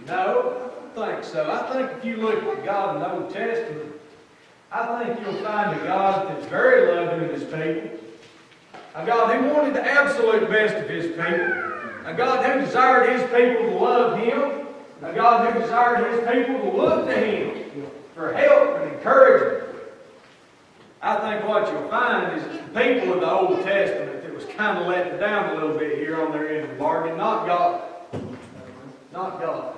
No, I don't think so. I think if you look at God in the Old Testament, I think you'll find a God that's very loving of His people. A God who wanted the absolute best of His people. A God who desired His people to love Him. A God who desired His people to look to Him for help and encouragement. I think what you'll find is it's the people of the Old Testament that was kind of letting down a little bit here on their end of the bargain, not God. Not God.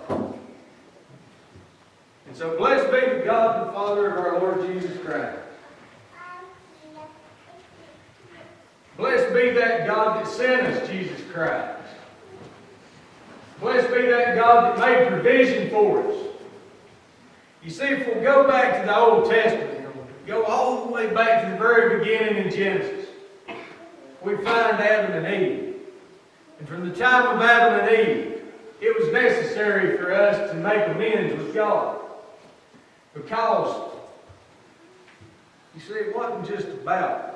And so blessed be the God and Father of our Lord Jesus Christ. Blessed be that God that sent us Jesus Christ. Blessed be that God that made provision for us. You see, if we'll go back to the Old Testament, go all the way back to the very beginning in Genesis, we find Adam and Eve. And from the time of Adam and Eve, it was necessary for us to make amends with God. Because, you see, it wasn't just about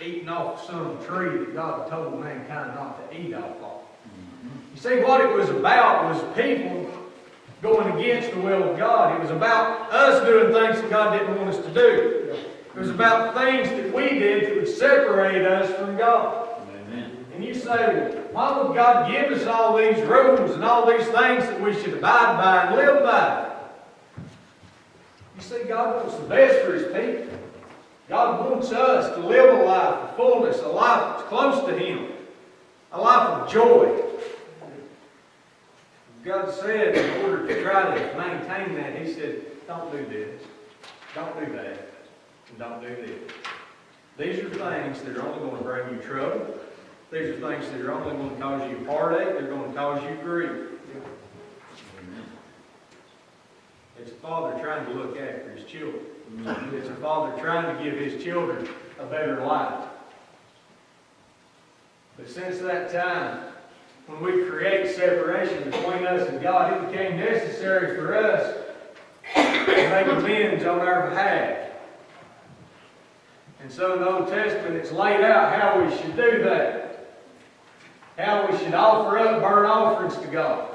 eating off some tree that God told mankind not to eat off of. You see, what it was about was people going against the will of God. It was about us doing things that God didn't want us to do. It was about things that we did that would separate us from God. Amen. And you say, well, why would God give us all these rules and all these things that we should abide by and live by? You see, God wants the best for His people. God wants us to live a life of fullness, a life that's close to Him, a life of joy. God said in order to try to maintain that, He said, don't do this, don't do that, and don't do this. These are things that are only going to bring you trouble. These are things that are only going to cause you heartache. They're going to cause you grief. It's a father trying to look after his children. It's a father trying to give his children a better life. But since that time, when we create separation between us and God, it became necessary for us to make amends on our behalf. And so in the Old Testament, it's laid out how we should do that. How we should offer up burnt offerings to God.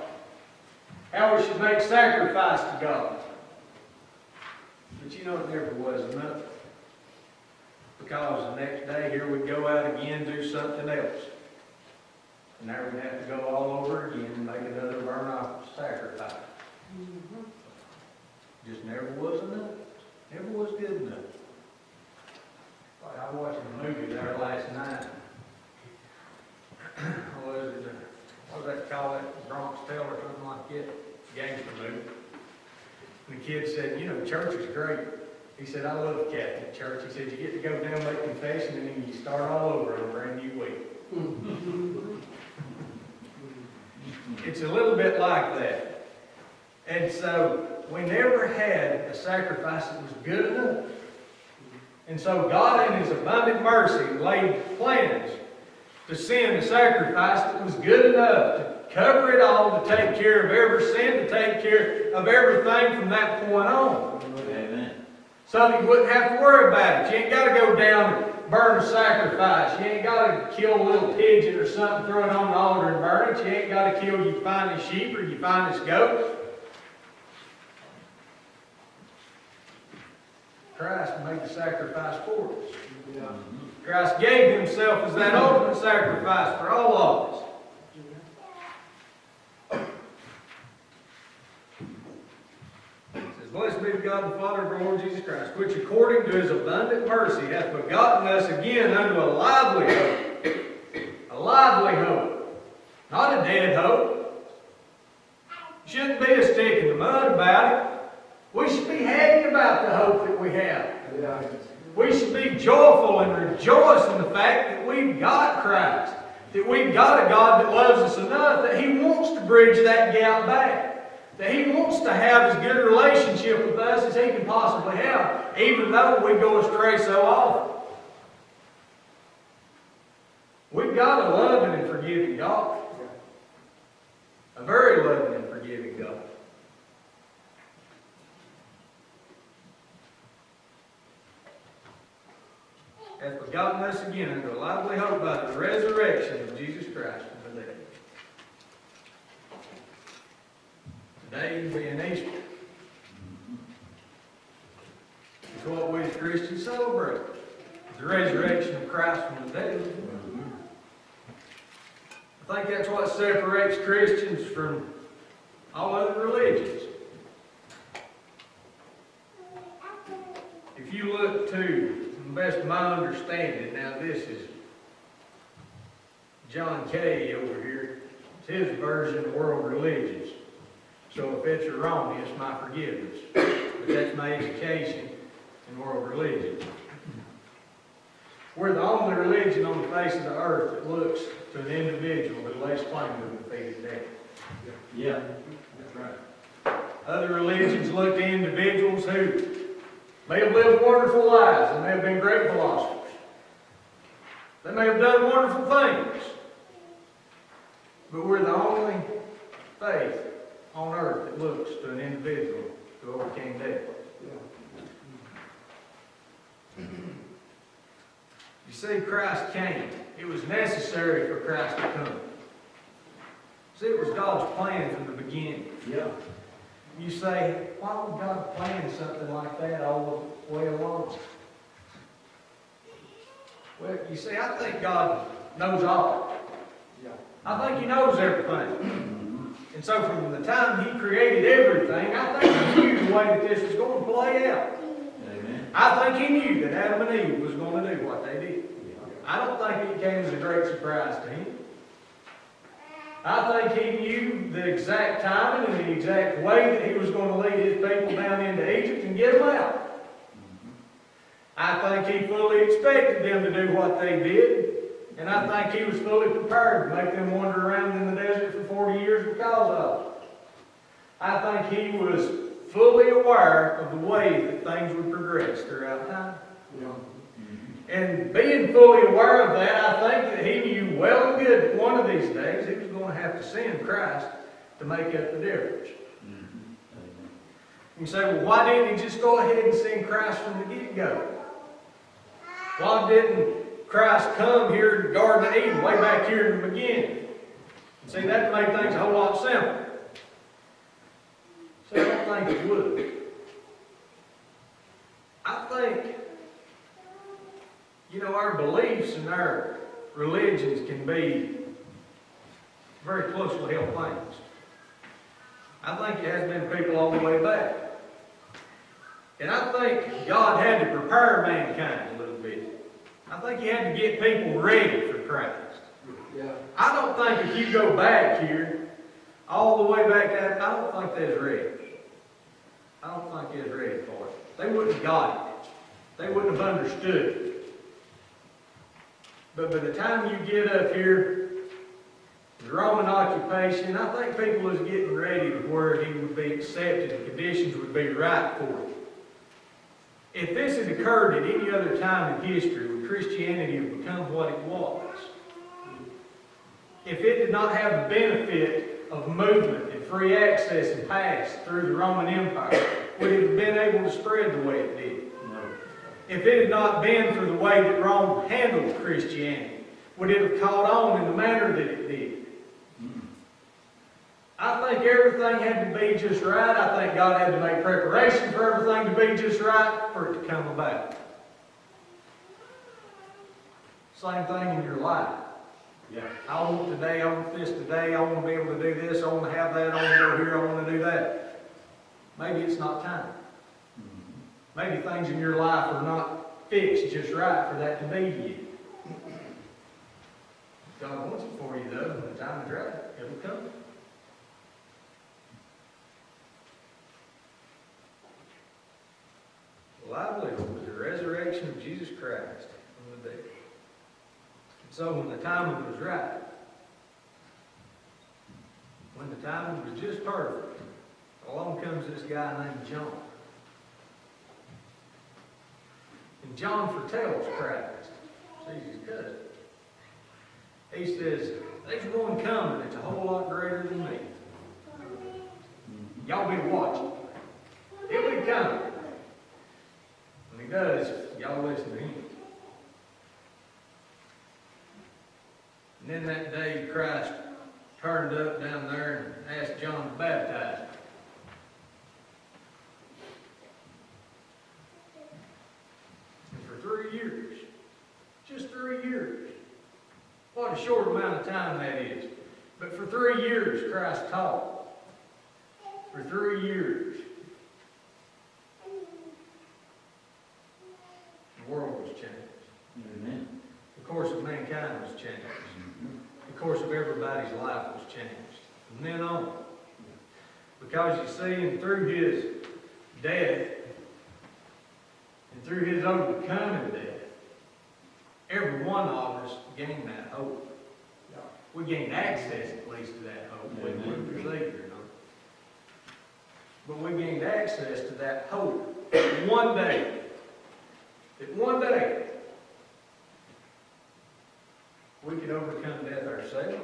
How we should make sacrifice to God. But you know, it never was enough. Because the next day, here we go out again and do something else. And now we have to go all over again and make another burnt offering sacrifice. Just never was enough. Never was good enough. Like I watched a movie there last night. What was that called? That Bronx Tale or something like that? Gangster movie. And the kid said, you know, church is great. He said, I love Catholic church. He said, you get to go down, make confession, and then you start all over on a brand new week. It's a little bit like that. And so, we never had a sacrifice that was good enough. And so God, in His abundant mercy, laid plans to send a sacrifice that was good enough to cover it all, to take care of every sin, to take care of everything from that point on. Amen. So that you wouldn't have to worry about it. You ain't got to go down and burn a sacrifice. You ain't got to kill a little pigeon or something, throw it on the altar and burn it. You ain't got to kill your finest sheep or your finest goat. Christ made the sacrifice for us. Yeah. Christ gave Himself as that ultimate sacrifice for all of us. It says, blessed be the God and Father of our Lord Jesus Christ, which according to His abundant mercy hath begotten us again unto a lively hope. A lively hope. Not a dead hope. Shouldn't be a stick in the mud about it. We should be happy about the hope that we have. We should be joyful and rejoice in the fact that we've got Christ. That we've got a God that loves us enough that He wants to bridge that gap back. That He wants to have as good a relationship with us as He can possibly have, even though we go astray so often. We've got a loving and forgiving God. A very loving and forgiving God. Hath begotten us again unto a lively hope by the resurrection of Jesus Christ from the dead. day being Easter. It's what we as Christians celebrate. The resurrection of Christ from the dead. I think that's what separates Christians from all other religions. If you look to the best of my understanding, now this is John Kay over here. It's his version of world religions. So if it's erroneous, my forgiveness. But that's my education in world religion. We're the only religion on the face of the earth that looks to an individual who lays claim to the defeated death. Yeah, that's right. Other religions look to individuals who may have lived wonderful lives and may have been great philosophers. They may have done wonderful things. But we're the only faith on earth that looks to an individual who overcame death. You see, Christ came. It was necessary for Christ to come. See, it was God's plan from the beginning. Yeah. You say, why would God plan something like that all the way along? Well, you see, I think God knows all. Yeah. I think He knows everything. And so from the time He created everything, I think He knew the way that this was going to play out. Amen. I think He knew that Adam and Eve was going to do what they did. I don't think it came as a great surprise to Him. I think He knew the exact timing and the exact way that He was going to lead His people down into Egypt and get them out. I think He fully expected them to do what they did, and I think He was fully prepared to make them wander around in the desert for 40 years because of it. I think He was fully aware of the way that things would progress throughout time. Yeah. And being fully aware of that, I think that He knew well and good that one of these days He was going to have to send Christ to make up the difference. You say, well, why didn't He just go ahead and send Christ from the get-go? Why didn't Christ come here in the Garden of Eden, way back here in the beginning? And see, that made things a whole lot simpler. So I don't think it would. I think, our beliefs and our religions can be very closely held things. I think it has been people all the way back. And I think God had to prepare mankind a little bit. I think He had to get people ready for Christ. Yeah. I don't think if you go back here, all the way back there, I don't think they was ready. I don't think they was ready for it. They wouldn't have got it. They wouldn't have understood it. But by the time you get up here, the Roman occupation, I think people was getting ready to where He would be accepted, the conditions would be right for it. If this had occurred at any other time in history, would Christianity have become what it was? If it did not have the benefit of movement and free access and pass through the Roman Empire, would it have been able to spread the way it did? If it had not been for the way that Rome handled Christianity, would it have caught on in the manner that it did? I think everything had to be just right. I think God had to make preparation for everything to be just right for it to come about. Same thing in your life. Yeah. I want today, I want this today, I want to be able to do this, I want to have that, I want to go here, I want to do that. Maybe it's not time. Maybe things in your life are not fixed just right for that to be you. God wants it for you though, when the time is right, it'll come. The livelihood was the resurrection of Jesus Christ from the dead. So when the timing was right, when the timing was just perfect, along comes this guy named John. And John foretells Christ. Jesus' cousin. He says, there's one coming that's a whole lot greater than me. Y'all be watching. He'll be coming. When He does, y'all listen to Him. And then that day Christ turned up down there and asked John to baptize him. What a short amount of time that is. But for 3 years, Christ taught. For 3 years. The world was changed. Amen. The course of mankind was changed. The course of everybody's life was changed. From then on. Because you see, and through his death, and through his overcoming death, every one of us gained that hope. We gained access at least to that hope. We wouldn't receive it or not. But we gained access to that hope that one day, we could overcome death ourselves.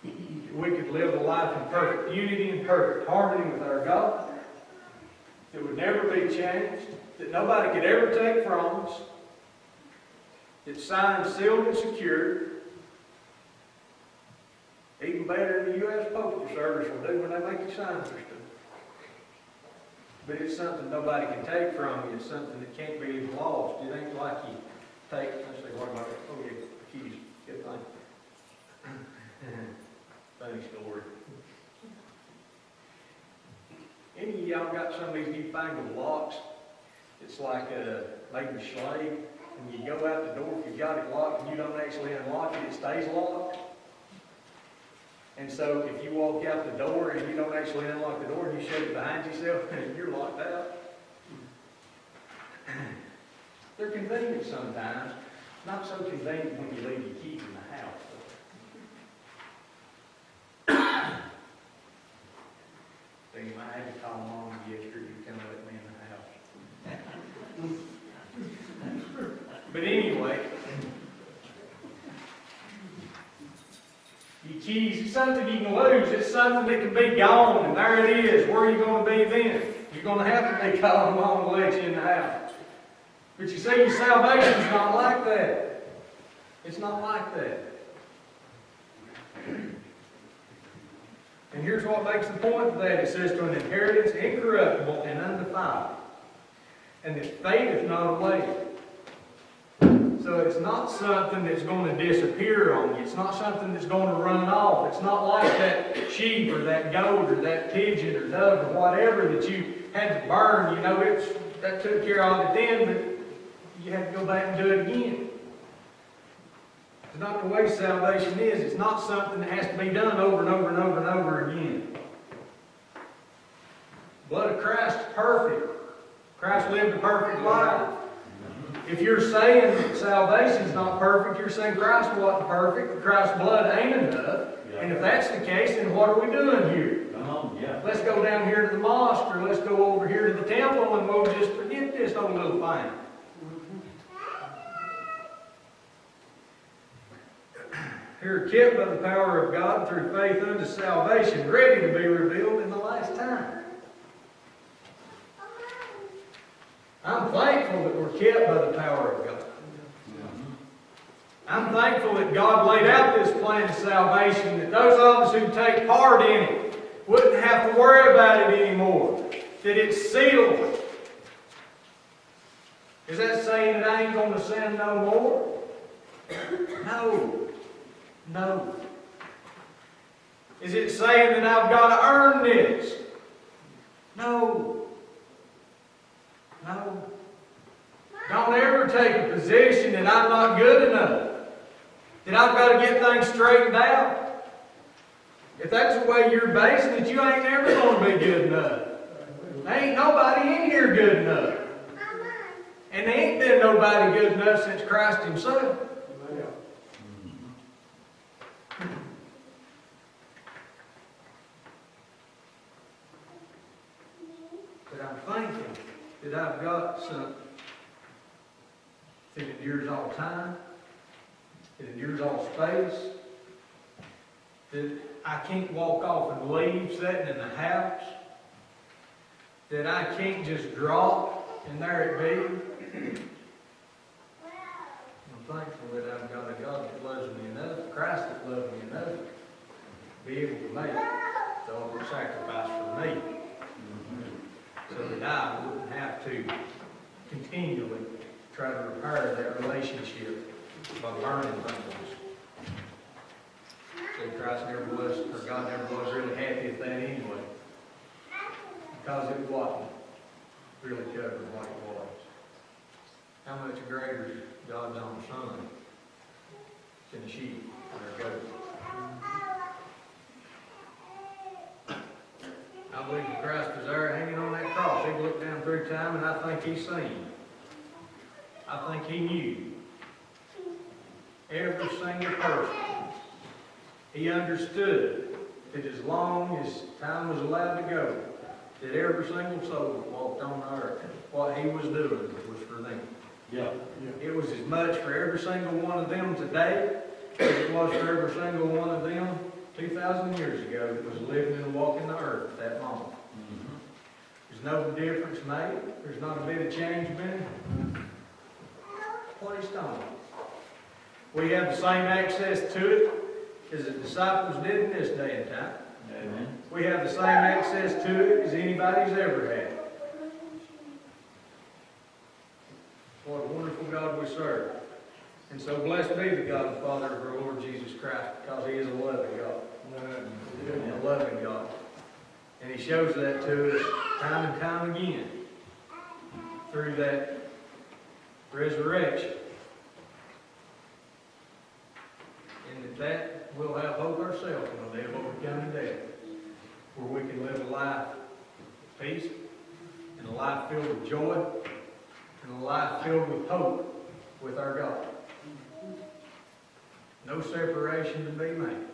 We could live a life in perfect unity and perfect harmony with our God. That would never be changed. That nobody could ever take from us. It's signed, sealed, and secured. Even better than the U.S. Postal Service will do when they make you sign for stuff. But it's something nobody can take from you. It's something that can't be lost. It ain't like you take, let's see, what am I, oh yeah, the keys, good thing. Funny story. Any of y'all got some of these newfangled locks? It's like made of slave. And you go out the door, if you've got it locked and you don't actually unlock it, it stays locked. And so if you walk out the door and you don't actually unlock the door and you shut it behind yourself, you're locked out. They're convenient sometimes. Not so convenient when you leave your keys in the house. So you might have to call Mom yesterday to come let me in the house. But anyway, your keys, it's something you can lose. It's something that can be gone, and there it is. Where are you going to be then? You're going to have to be calling Mom to let you in the house. But you see, your salvation's not like that. It's not like that. And here's what makes the point of that. It says, to an inheritance incorruptible and undefiled, and that fadeth not away. So it's not something that's going to disappear on you. It's not something that's going to run off. It's not like that sheep or that goat or that pigeon or dove or whatever that you had to burn. You know, that took care of it then, but you have to go back and do it again. It's not the way salvation is. It's not something that has to be done over and over and over and over again. The blood of Christ is perfect. Christ lived a perfect life. If you're saying that salvation is not perfect, you're saying Christ wasn't perfect, Christ's blood ain't enough. Yeah. And if that's the case, then what are we doing here? Let's go down here to the mosque, or let's go over here to the temple, and we'll just forget this whole little thing. Who are kept by the power of God through faith unto salvation, ready to be revealed in the last time. I'm thankful that we're kept by the power of God. I'm thankful that God laid out this plan of salvation, that those of us who take part in it wouldn't have to worry about it anymore. That it's sealed. Is that saying that I ain't going to sin no more? No. No. Is it saying that I've got to earn this? No. No. Don't ever take a position that I'm not good enough. That I've got to get things straightened out. If that's the way you're basing it, you ain't never going to be good enough. There ain't nobody in here good enough. And there ain't been nobody good enough since Christ Himself. But I'm thankful that I've got something that endures all time, that endures all space, that I can't walk off and leave sitting in the house, that I can't just drop and there it be. I'm thankful that I've got a God that loves me enough, Christ that loves me enough, to be able to make the ultimate sacrifice for me. So that I wouldn't have to continually try to repair that relationship by burning things. Christ never was, or God never was really happy at that anyway. Because it wasn't really covered what it was. How much greater is God's own Son than a sheep or a goat? I believe that Christ was there hanging on that cross. He looked down through time, and I think he seen. I think he knew every single person. He understood that as long as time was allowed to go, that every single soul that walked on the earth, what he was doing was for them. Yeah. It was as much for every single one of them today as it was for every single one of them 2,000 years ago that was living and walking the earth at that moment. There's no difference made. There's not a bit of change been placed on it. We have the same access to it as the disciples did in this day and time. Amen. We have the same access to it as anybody's ever had. What a wonderful God we serve. And so blessed be the God and Father of our Lord Jesus Christ, because he is a loving God. A loving God. And he shows that to us time and time again through that resurrection. And that we'll have hope ourselves when they have overcome death, where we can live a life of peace, and a life filled with joy, and a life filled with hope with our God. No separation to be made.